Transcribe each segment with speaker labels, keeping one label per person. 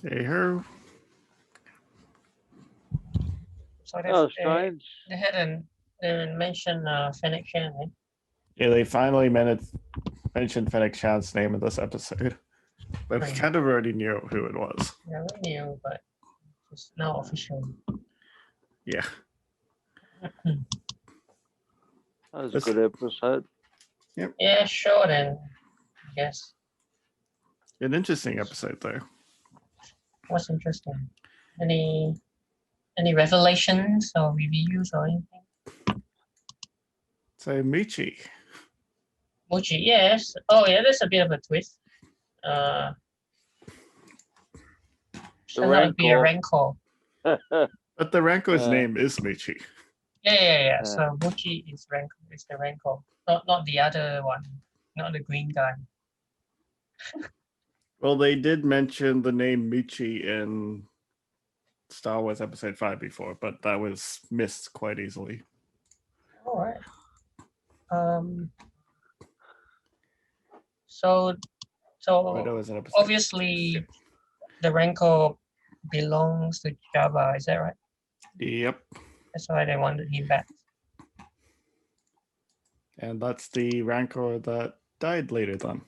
Speaker 1: Hey, her.
Speaker 2: So
Speaker 3: Strange.
Speaker 2: they hadn't mentioned Fennec Shand, eh?
Speaker 1: Yeah, they finally mentioned Fennec Shand's name in this episode. But we kind of already knew who it was.
Speaker 2: Yeah, we knew, but it's now official.
Speaker 1: Yeah.
Speaker 3: That was a good episode.
Speaker 1: Yep.
Speaker 2: Yeah, sure then. I guess.
Speaker 1: An interesting episode, though.
Speaker 2: What's interesting? Any revelations or reviews or anything?
Speaker 1: So Muchi.
Speaker 2: Muchi, yes. Oh yeah, there's a bit of a twist. Should be a Rancor.
Speaker 1: But the Rancor's name is Muchi.
Speaker 2: Yeah. So Muchi is Rancor. It's the Rancor, not the other one, not the green guy.
Speaker 1: Well, they did mention the name Muchi in Star Wars Episode 5 before, but that was missed quite easily.
Speaker 2: All right. So obviously the Rancor belongs to Jabba, is that right?
Speaker 1: Yep.
Speaker 2: That's why they wanted him back.
Speaker 1: And that's the Rancor that died later on.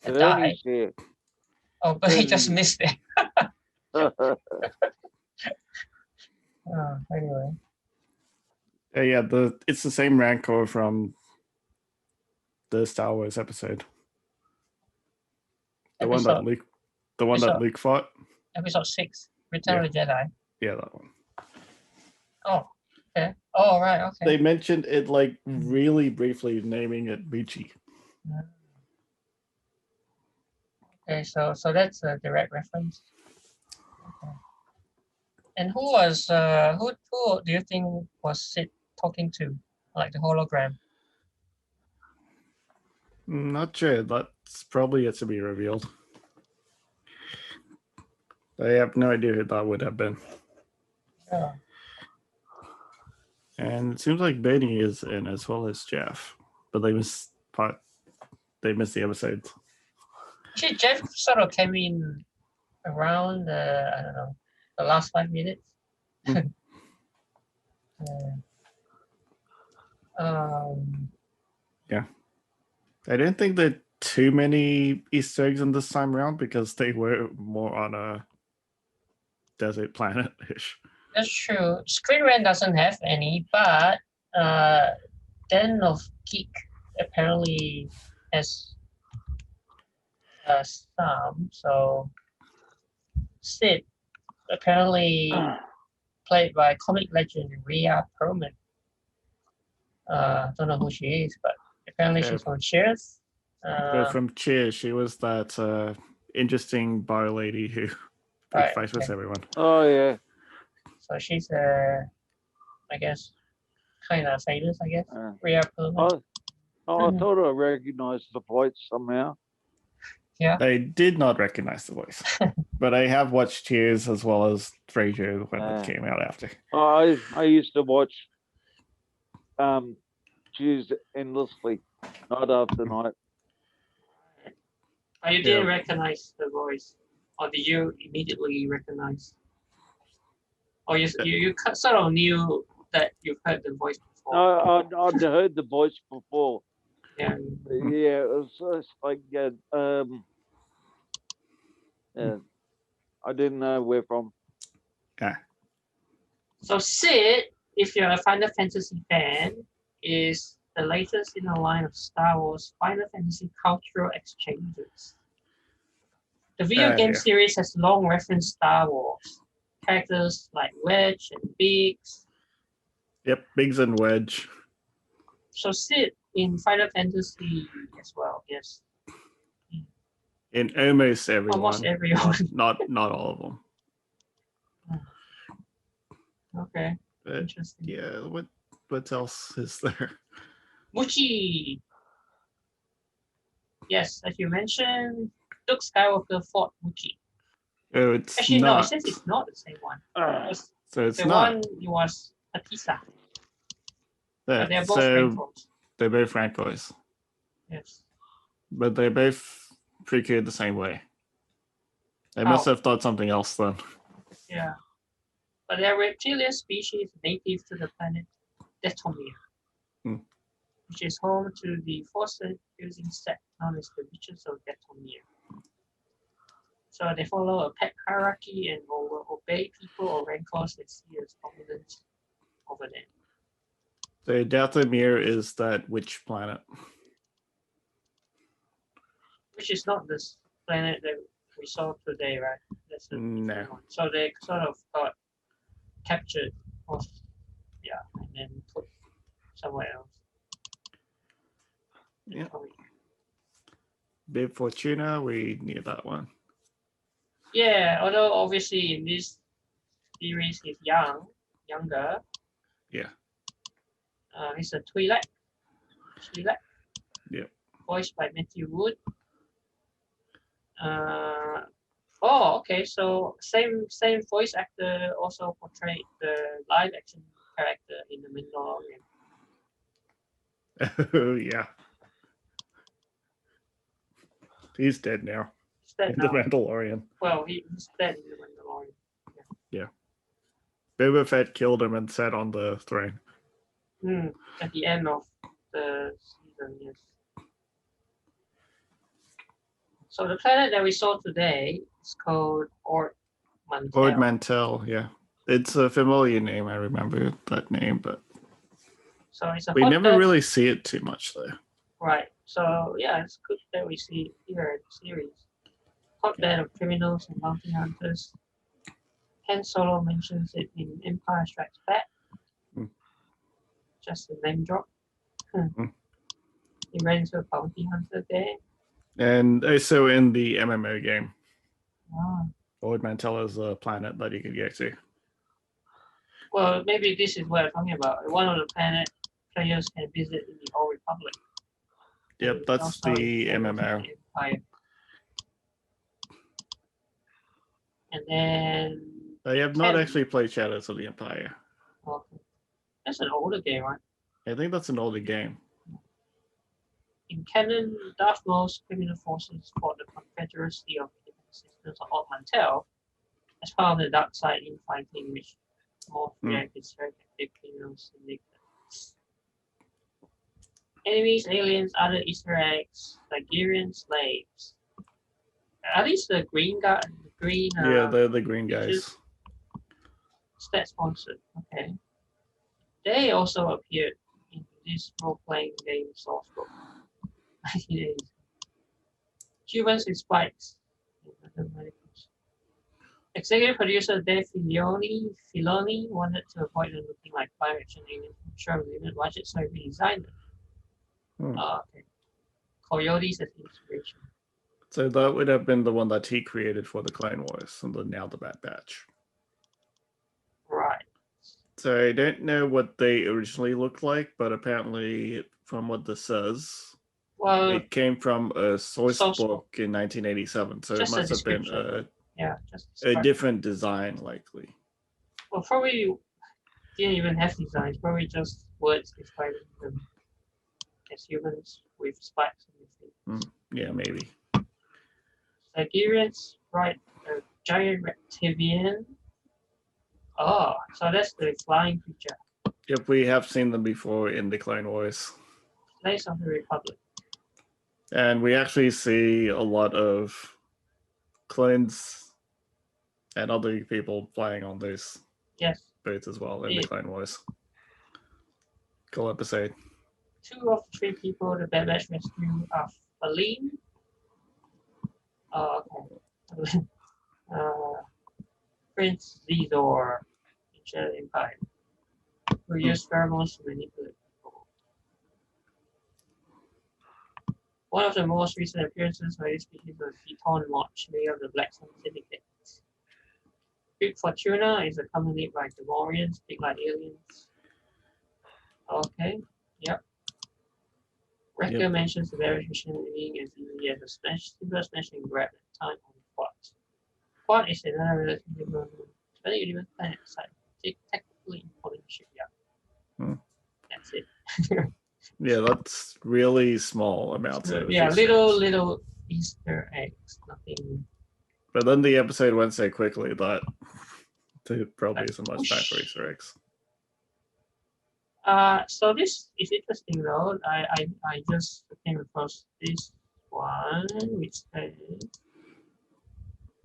Speaker 2: Died? Oh, but he just missed it. Anyway.
Speaker 1: Yeah, it's the same Rancor from the Star Wars episode. The one that Luke fought.
Speaker 2: Episode 6, Return of the Jedi.
Speaker 1: Yeah, that one.
Speaker 2: Oh, okay. Oh, right, okay.
Speaker 1: They mentioned it like really briefly, naming it Muchi.
Speaker 2: Okay, so that's a direct reference. Okay. And who was who do you think was Cid talking to, like the hologram?
Speaker 1: Not sure. That's probably yet to be revealed. I have no idea who that would have been.
Speaker 2: Yeah.
Speaker 1: And it seems like Benny is in as well as Jeff, but they missed the episode.
Speaker 2: Actually, Jeff sort of came in around I don't know, the last 5 minutes.
Speaker 1: Yeah. I didn't think there too many Easter eggs in this time around because they were more on a desert planet-ish.
Speaker 2: That's true. Screen Rant doesn't have any, but Den of Geek apparently has some. So Cid, apparently played by comic legend Rhea Perlman. Don't know who she is, but apparently she's from Cheers.
Speaker 1: From Cheers, she was that interesting bar lady who fights with everyone.
Speaker 3: Oh yeah.
Speaker 2: So she's I guess, kind of famous. I guess. Rhea Perlman.
Speaker 3: I thought I recognized the voice somehow.
Speaker 2: Yeah.
Speaker 1: I did not recognize the voice, but I have watched Cheers as well as Frasier when it came out after.
Speaker 3: I used to watch Cheers endlessly, night after night.
Speaker 2: Oh, you didn't recognize the voice, or did you immediately recognize? Or you sort of knew that you've heard the voice before?
Speaker 3: I'd heard the voice before.
Speaker 2: Yeah.
Speaker 3: Yeah, it was just like yeah. I didn't know where from.
Speaker 1: Yeah.
Speaker 2: So Cid, if you're a Final Fantasy fan, is the latest in a line of Star Wars Final Fantasy cultural exchanges. The video game series has long referenced Star Wars. Characters like Wedge and Biggs.
Speaker 1: Yep, Biggs and Wedge.
Speaker 2: So Cid in Final Fantasy as well, yes.
Speaker 1: In almost everyone.
Speaker 2: Almost everyone.
Speaker 1: Not all of them.
Speaker 2: Okay.
Speaker 1: Interesting. Yeah, what else is there?
Speaker 2: Muchi. Yes, as you mentioned, Luke Skywalker fought Muchi.
Speaker 1: Oh, it's
Speaker 2: actually
Speaker 1: not.
Speaker 2: No, it says it's not the same one.
Speaker 1: So it's
Speaker 2: the
Speaker 1: not.
Speaker 2: One was Pateesa.
Speaker 1: But
Speaker 2: they're both Rancors.
Speaker 1: They're both Rancors.
Speaker 2: Yes.
Speaker 1: But they're both procured the same way. They must
Speaker 2: Oh.
Speaker 1: have thought something else then.
Speaker 2: Yeah. But they're reptilian species native to the planet Detomir, which is home to the force-using sect known as the Witches of Detomir. So they follow a pack hierarchy and will obey people or rancors they see as dominant over them.
Speaker 1: So Dathomir is that witch planet.
Speaker 2: Which is not this planet that we saw today, right? That's a different
Speaker 1: No.
Speaker 2: one. So they sort of got captured off, and then put somewhere else.
Speaker 1: Yeah. Bib Fortuna, we need that one.
Speaker 2: Yeah, although obviously in this series he's younger.
Speaker 1: Yeah.
Speaker 2: He's a Twi'lek.
Speaker 1: Yeah.
Speaker 2: Voiced by Matthew Wood. Okay. So same voice actor also portrayed the live action character in The Mandalorian.
Speaker 1: Oh yeah. He's dead now.
Speaker 2: He's dead
Speaker 1: In
Speaker 2: now.
Speaker 1: The Mandalorian.
Speaker 2: Well, he's dead in The Mandalorian.
Speaker 1: Yeah. Boba Fett killed him and sat on the throne.
Speaker 2: At the end of the season, yes. So the planet that we saw today is called Ord Mantell.
Speaker 1: Ord Mantell, yeah. It's a familiar name, I remember that name, but
Speaker 2: So it's a
Speaker 1: we never
Speaker 2: hotbed.
Speaker 1: really see it too much though.
Speaker 2: Right. So yeah, it's good that we see it here in the series. Hotbed of criminals and bounty hunters. Han Solo mentions it in Empire Strikes Back. Just a name drop. He ran into a bounty hunter there.
Speaker 1: And also in the MMO game,
Speaker 2: Ah.
Speaker 1: Ord Mantell is a planet that you could get to.
Speaker 2: Well, maybe this is what I'm talking about. One of the planet players can visit in the Old Republic.
Speaker 1: Yep,
Speaker 2: And
Speaker 1: that's
Speaker 2: also
Speaker 1: the
Speaker 2: in
Speaker 1: MMO.
Speaker 2: Empire. And then
Speaker 1: I have not
Speaker 2: Ken.
Speaker 1: actually played Shadows of the Empire.
Speaker 2: Okay. That's an older game, right?
Speaker 1: I think that's an older game.
Speaker 2: In canon, Darth Maul's criminal forces fought the Confederacy of Systems of Ord Mantell as part of the dark side infighting, which Maul reacted very active criminals syndicate. Enemies, aliens, other Easter eggs, Zygerrian slaves. Are these the green guy?
Speaker 1: Yeah, they're the green guys.
Speaker 2: Stat sponsored. Okay. They also appeared in this role-playing game source book. Humans with spikes. Executive producer Dave Filoni wanted to avoid them looking like live-action aliens. I'm sure with limited budget, so he redesigned them. Okay. Coyotes as inspiration.
Speaker 1: So that would have been the one that he created for the Clone Wars and now the Bad Batch.
Speaker 2: Right.
Speaker 1: So I don't know what they originally looked like, but apparently from what this says, it came from a source book in 1987. So it must have been a different design, likely.
Speaker 2: Well, probably didn't even have designs. Probably just words describing them as humans with spikes on their feet.
Speaker 1: Yeah, maybe.
Speaker 2: Zygerrians, right? A giant Reptavian. Oh, so that's the flying creature.
Speaker 1: Yep, we have seen them before in the Clone Wars.
Speaker 2: Slaves of the Republic.
Speaker 1: And we actually see a lot of clones and other people flying on those boats as well in the Clone Wars. Cool episode. 2
Speaker 2: of the 3 people the Bad Batch rescue are Faline. Oh, okay. Prince Zedor in Shadow Empire, who used pheromones to manipulate people. One of the most recent appearances by this species was Beton Lodge, leader of the Black Sun Syndicate. Bib Fortuna is accompanied by Gamorreans, big like aliens. Okay, yep. Rancor mentions the various machine being as easy as a simple smash and grab at time on Quad. Quad is another relatively very universe planet side. Technically important shipyard. That's it.
Speaker 1: Yeah, that's really small amounts of
Speaker 2: little Easter eggs, nothing
Speaker 1: But then the episode went so quickly that there probably isn't much time for Easter eggs.
Speaker 2: So this is interesting though. I just came across this one which says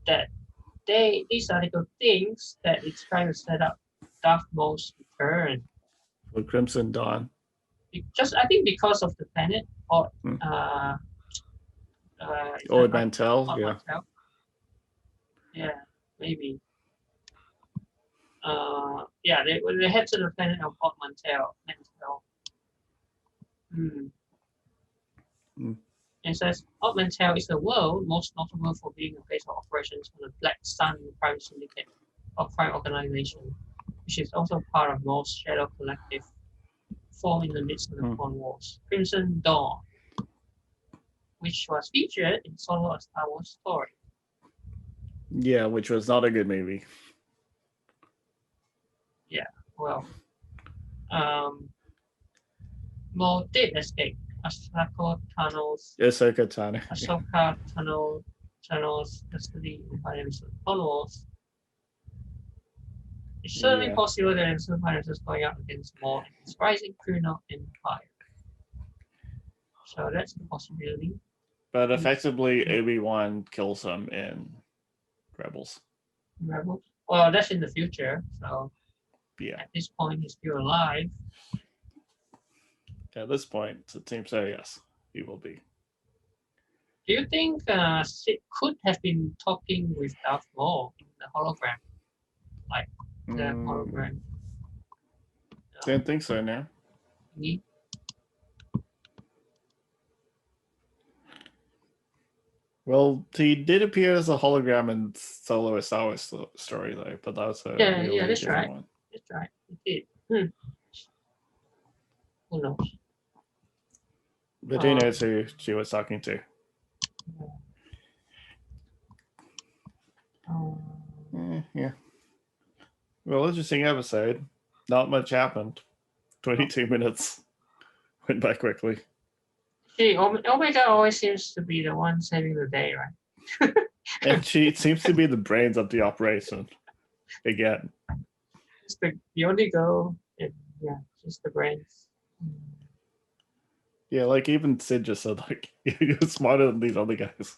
Speaker 2: that these article thinks that it's trying to set up Darth Maul's return.
Speaker 1: The Crimson Dawn.
Speaker 2: I think because of the planet or
Speaker 1: Ord Mantell, yeah.
Speaker 2: Mantell? Yeah, maybe. Yeah, they head to the planet of Ord Mantell. It says Ord Mantell is the world most notable for being a base of operations for the Black Sun Crime Syndicate or crime organization, which is also part of Maul's Shadow Collective, formed in the midst of the Clone Wars. Crimson Dawn, which was featured in Solo: A Star Wars Story.
Speaker 1: Yeah, which was not a good movie.
Speaker 2: Yeah, well, Maul did escape Ahsoka Tano's custody in the final episode of Clone Wars. It's certainly possible that episode 5 is going up against Maul and his rising criminal empire. So that's the possibility.
Speaker 1: But effectively, Obi-Wan kills him in Rebels.
Speaker 2: Well, that's in the future, so
Speaker 1: yeah.
Speaker 2: At this point, he's still alive.
Speaker 1: At this point, it seems so, yes, he will be.
Speaker 2: Do you think Cid could have been talking with Darth Maul in the hologram? Like the hologram?
Speaker 1: Don't think so now. Well, he did appear as a hologram in Solo: A Star Wars Story, though, but that was a
Speaker 2: really that's right. One. That's right. He did. Who knows?
Speaker 1: But who knows who she was talking to? Yeah. Well, interesting episode. Not much happened. 22 minutes. Went by quickly.
Speaker 2: See, Omega always seems to be the one saving the day, right?
Speaker 1: And she seems to be the brains of the operation. Again.
Speaker 2: It's the only girl, and she's the brains.
Speaker 1: Yeah, like even Cid just said, like, you're smarter than these other guys.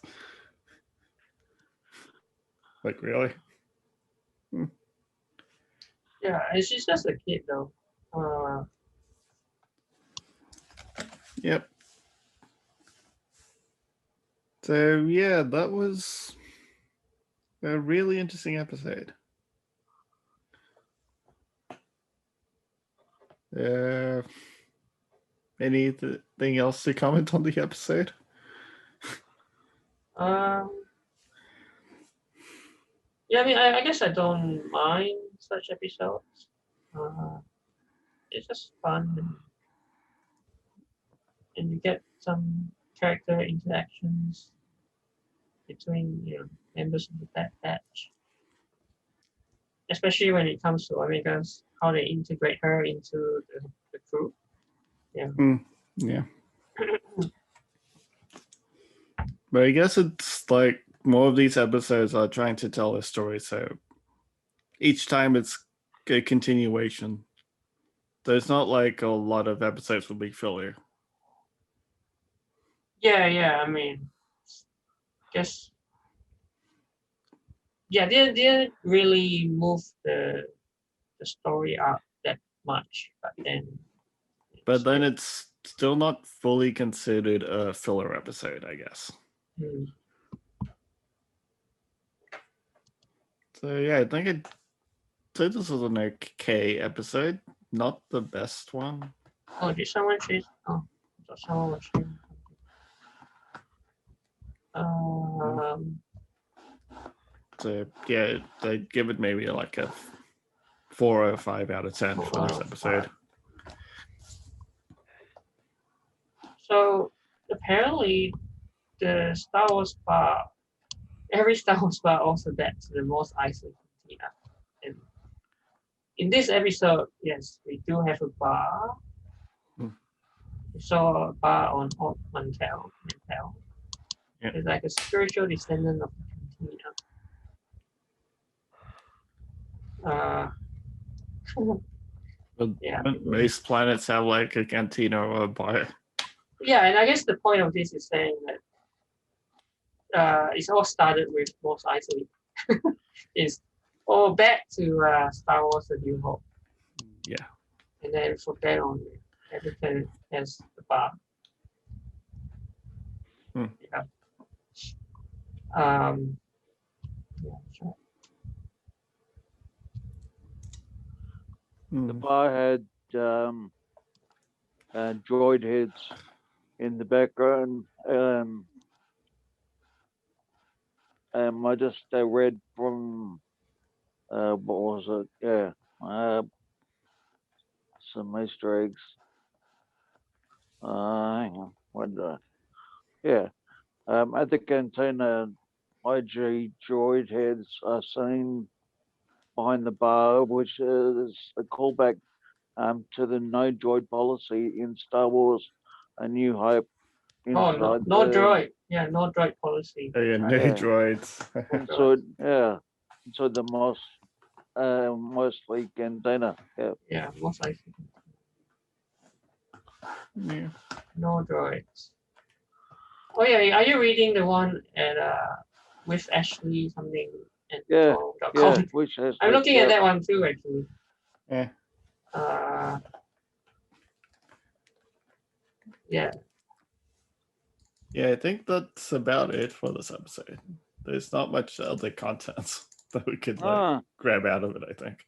Speaker 1: Like, really?
Speaker 2: Yeah, and she's just a kid, though.
Speaker 1: Yep. So, yeah, that was a really interesting episode. Anything else to comment on the episode?
Speaker 2: Yeah, I mean, I guess I don't mind such episodes. It's just fun, and you get some character interactions between members of the Bad Batch, especially when it comes to Omega's how they integrate her into the crew. Yeah.
Speaker 1: Yeah. But I guess it's like more of these episodes are trying to tell a story, so each time it's a continuation. There's not like a lot of episodes will be filler.
Speaker 2: Yeah. I mean, guess. Yeah, they didn't really move the story up that much, but then
Speaker 1: it's still not fully considered a filler episode, I guess. So yeah, I think this was an okay episode, not the best one.
Speaker 2: Oh, did someone say? Oh, I thought someone was saying something.
Speaker 1: So yeah, they give it maybe like a 4 or 5 out of 10 for this episode.
Speaker 2: So apparently, the Star Wars bar, every Star Wars bar also gets the most isolated cantina. And in this episode, yes, we do have a bar. We saw a bar on Ord Mantell. It's like a spiritual descendant of the cantina.
Speaker 1: But
Speaker 2: Yeah.
Speaker 1: most planets have like a cantina or a bar.
Speaker 2: Yeah, and I guess the point of this is saying that it's all started with Mos Eisley. It's all back to Star Wars: A New Hope.
Speaker 1: Yeah.
Speaker 2: And then from then on, every planet has the bar.
Speaker 1: Hmm.
Speaker 2: Yeah. Yeah, that's right.
Speaker 3: The bar had droid heads in the background. I just read from what was it? Yeah, some Easter eggs. Hang on, what did I? Yeah, at the cantina, IG droid heads are seen behind the bar, which is a callback to the no droid policy in Star Wars: A New Hope.
Speaker 2: Oh, no droid. Yeah, no droid policy.
Speaker 1: Yeah, no droids.
Speaker 3: So the mostly cantina. Yeah.
Speaker 2: Yeah, most likely.
Speaker 1: Yeah.
Speaker 2: No droids. Oh yeah, are you reading the one at with Ashley something at
Speaker 3: Yeah, which has
Speaker 2: I'm looking at that one too actually.
Speaker 1: Yeah.
Speaker 2: Yeah.
Speaker 1: Yeah, I think that's about it for this episode. There's not much other content that we could grab out of it, I think.